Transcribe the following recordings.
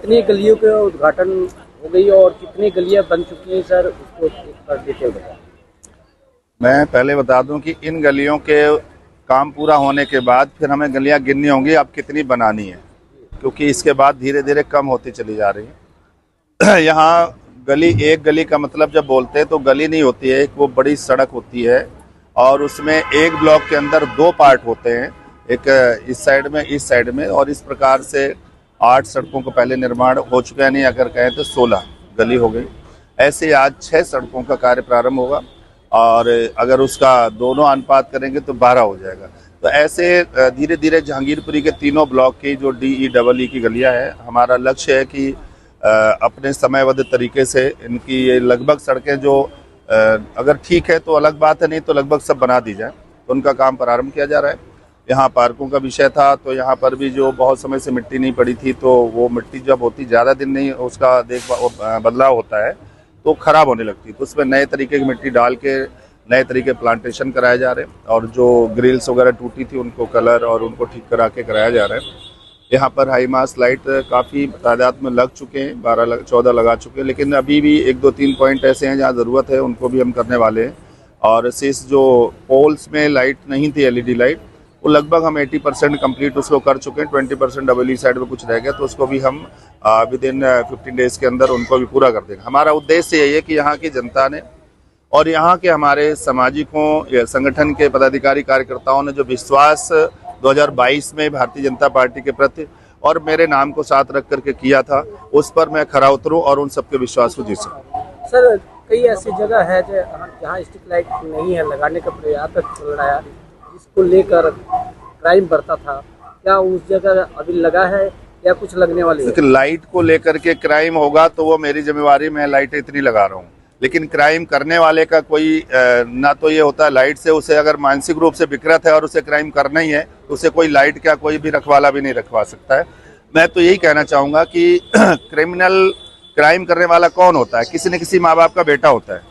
कितनी गलियों के उद्घाटन हो गई और कितनी गलियां बन चुकी हैं सर, उसको एक बार डिटेल बताएं। मैं पहले बता दूं कि इन गलियों के काम पूरा होने के बाद फिर हमें गलियां गिननी होंगी अब कितनी बनानी है, क्योंकि इसके बाद धीरे धीरे कम होती चली जा रही है। यहाँ गली, एक गली का मतलब जब बोलते हैं तो गली नहीं होती है, एक वो बड़ी सड़क होती है और उसमें एक ब्लॉक के अंदर 2 पार्ट होते हैं, एक इस साइड में और इस प्रकार से 8 सड़कों का पहले निर्माण हो चुका है, नहीं अगर कहें तो 16 गली हो गई। ऐसे आज 6 सड़कों का कार्य प्रारंभ होगा और अगर उसका दोनों अनुपात करेंगे तो 12 हो जाएगा। तो ऐसे धीरे धीरे जहांगीरपुरी के तीनों ब्लॉक की जो DE की गलियां हैं, हमारा लक्ष्य है कि अपने समयबद्ध तरीके से इनकी ये लगभग सड़कें जो अगर ठीक है तो अलग बात है, नहीं तो लगभग सब बना दी जाए, तो उनका काम प्रारंभ किया जा रहा है। यहाँ पार्कों का विषय था तो यहाँ पर भी जो बहुत समय से मिट्टी नहीं पड़ी थी, तो वो मिट्टी जब होती ज़्यादा दिन नहीं उसका बदलाव होता है तो ख़राब होने लगती है, तो उसमें नए तरीके की मिट्टी डाल के नए तरीके प्लांटेशन कराए जा रहे हैं और जो ग्रिल्स वगैरह टूटी थी उनको कलर और उनको ठीक करा के कराया जा रहा है। यहाँ पर हाई मास लाइट काफ़ी तादाद में लग चुके हैं, 14 लगा चुके हैं, लेकिन अभी भी 1, 2, 3 पॉइंट ऐसे हैं जहाँ ज़रूरत है, उनको भी हम करने वाले हैं। और शेष जो पोल्स में लाइट नहीं थी LED लाइट, वो लगभग हम 80% कंप्लीट उसको कर चुके हैं। 20% डबल साइड में कुछ रह गया, तो उसको भी हम विद इन 15 डेज़ के अंदर उनको भी पूरा कर देंगे। हमारा उद्देश्य यही है कि यहाँ की जनता ने और यहाँ के हमारे सामाजिकों या संगठन के पदाधिकारी कार्यकर्ताओं ने जो विश्वास 2022 में भारतीय जनता पार्टी के प्रति और मेरे नाम को साथ रख करके किया था, उस पर मैं खरा उतरूं और उन सबके विश्वास को जीत सकूं। सर, कई ऐसी जगह है जहाँ स्ट्रीट लाइट नहीं है, लगाने का प्रयास चल रहा है, जिसको लेकर क्राइम बढ़ता था, क्या उस जगह अभी लगा है या कुछ लगने वाली है? लेकिन लाइट को लेकर के क्राइम होगा तो वो मेरी जिम्मेवारी, मैं लाइटें इतनी लगा रहा हूँ, लेकिन क्राइम करने वाले का कोई ना तो ये होता है लाइट से, उसे अगर मानसिक रूप से विकृत है और उसे क्राइम करना ही है तो उसे कोई लाइट क्या कोई भी रखवाला भी नहीं रखवा सकता है। मैं तो यही कहना चाहूँगा कि क्राइम करने वाला कौन होता है? किसी न किसी माँ बाप का बेटा होता है।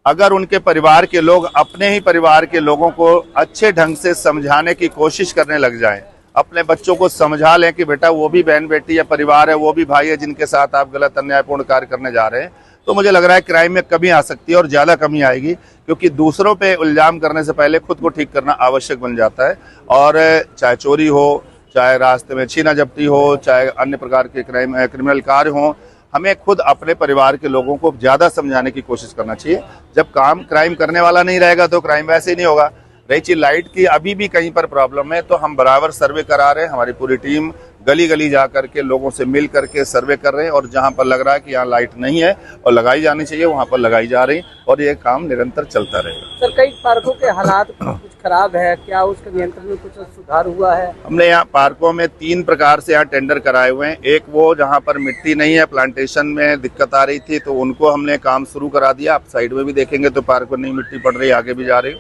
अगर उनके परिवार के लोग अपने ही परिवार के लोगों को अच्छे ढंग से समझाने की कोशिश करने लग जाएं, अपने बच्चों को समझा लें कि बेटा वो भी बहन बेटी या परिवार है, वो भी भाई है जिनके साथ आप गलत अन्यायपूर्ण कार्य करने जा रहे हैं, तो मुझे लग रहा है क्राइम में कमी आ सकती है और ज़्यादा कमी आएगी, क्योंकि दूसरों पे इल्ज़ाम करने से पहले खुद को ठीक करना आवश्यक बन जाता है। और चाहे चोरी हो, चाहे रास्ते में छीना झपटी हो, चाहे अन्य प्रकार के क्रिमिनल कार्य हों, हमें खुद अपने परिवार के लोगों को ज़्यादा समझाने की कोशिश करना चाहिए। जब काम क्राइम करने वाला नहीं रहेगा तो क्राइम वैसे ही नहीं होगा। रही चीज लाइट की, अभी भी कहीं पर प्रॉब्लम है तो हम बराबर सर्वे करा रहे हैं, हमारी पूरी टीम गली गली जा करके लोगों से मिल करके सर्वे कर रहे हैं और जहां पर लग रहा है कि यहाँ लाइट नहीं है और लगाई जानी चाहिए वहां पर लगाई जा रही और ये काम निरंतर चलता रहेगा। सर, कई पार्कों के हालात कुछ खराब है, क्या उसके नियंत्रण में कुछ सुधार हुआ है? हमने यहाँ पार्कों में 3 प्रकार से यहाँ टेंडर कराए हुए हैं। एक वो जहाँ पर मिट्टी नहीं है, प्लांटेशन में दिक्कत आ रही थी, तो उनको हमने काम शुरू करा दिया। आप साइड में भी देखेंगे तो पार्क में नई मिट्टी पड़ रही, आगे भी जा रही।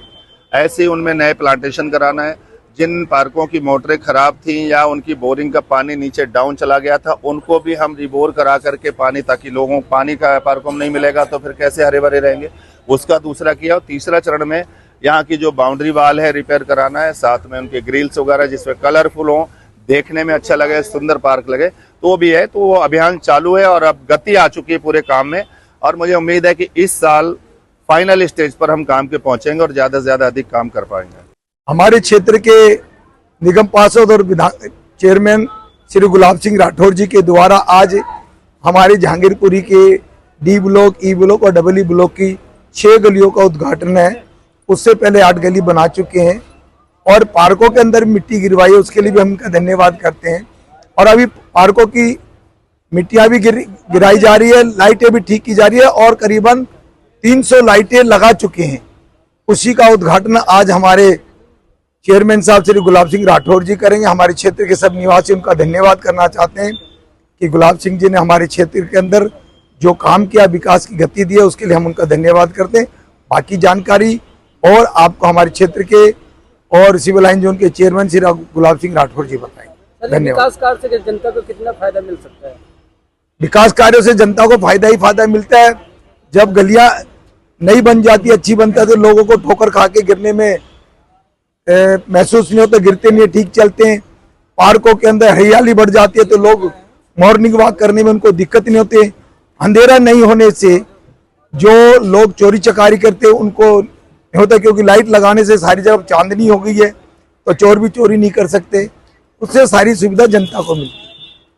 ऐसे ही उनमें नए प्लांटेशन कराना है। जिन पार्कों की मोटरें खराब थी या उनकी बोरिंग का पानी नीचे डाउन चला गया था, उनको भी हम रिबोर करा करके पानी, ताकि लोगों को पानी का पार्कों में नहीं मिलेगा तो फिर कैसे हरे भरे रहेंगे, उसका दूसरा किया। और तीसरा चरण में यहाँ की जो बाउंड्री वाल है रिपेयर कराना है, साथ में उनके ग्रिल्स वगैरह जिसमें कलरफुल हो, देखने में अच्छा लगे, सुंदर पार्क लगे, तो भी है। तो वो अभियान चालू है और अब गति आ चुकी है पूरे काम में और मुझे उम्मीद है कि इस साल फाइनल स्टेज पर हम काम के पहुंचेंगे और ज्यादा से ज्यादा अधिक काम कर पाएंगे। हमारे क्षेत्र के निगम पार्षद और विधान चेयरमैन श्री गुलाब सिंह राठौर जी के द्वारा आज हमारे जहांगीरपुरी के D ब्लॉक, E ब्लॉक और डबल E ब्लॉक की 6 गलियों का उद्घाटन है। उससे पहले 8 गली बना चुके हैं और पार्कों के अंदर मिट्टी गिरवाई है, उसके लिए भी हम इनका धन्यवाद करते हैं। और अभी पार्कों की मिट्टियां भी गिराई जा रही है, लाइटें भी ठीक की जा रही है और करीबन 300 लाइटें लगा चुके हैं। उसी का उद्घाटन आज हमारे चेयरमैन साहब श्री गुलाब सिंह राठौर जी करेंगे। हमारे क्षेत्र के सब निवासी उनका धन्यवाद करना चाहते हैं कि गुलाब सिंह जी ने हमारे क्षेत्र के अंदर जो काम किया, विकास की गति दी है, उसके लिए हम उनका धन्यवाद करते हैं। बाकी जानकारी और आपको हमारे क्षेत्र के और सिविल लाइन जोन के चेयरमैन श्री गुलाब सिंह राठौर जी बताएंगे। धन्यवाद। विकास कार्य से जनता को कितना फायदा मिल सकता है? विकास कार्यों से जनता को फायदा ही फायदा मिलता है। जब गलियां नहीं बन जाती, अच्छी बनता है, तो लोगों को ठोकर खा के गिरने में महसूस नहीं होता, गिरते नहीं, ठीक चलते हैं। पार्कों के अंदर हरियाली बढ़ जाती है तो लोग मॉर्निंग वॉक करने में उनको दिक्कत नहीं होती। अंधेरा नहीं होने से जो लोग चोरी चकारी करते हैं उनको नहीं होता, क्योंकि लाइट लगाने से सारी जगह चांदनी हो गई है तो चोर भी चोरी नहीं कर सकते। उससे सारी सुविधा जनता को मिलती है।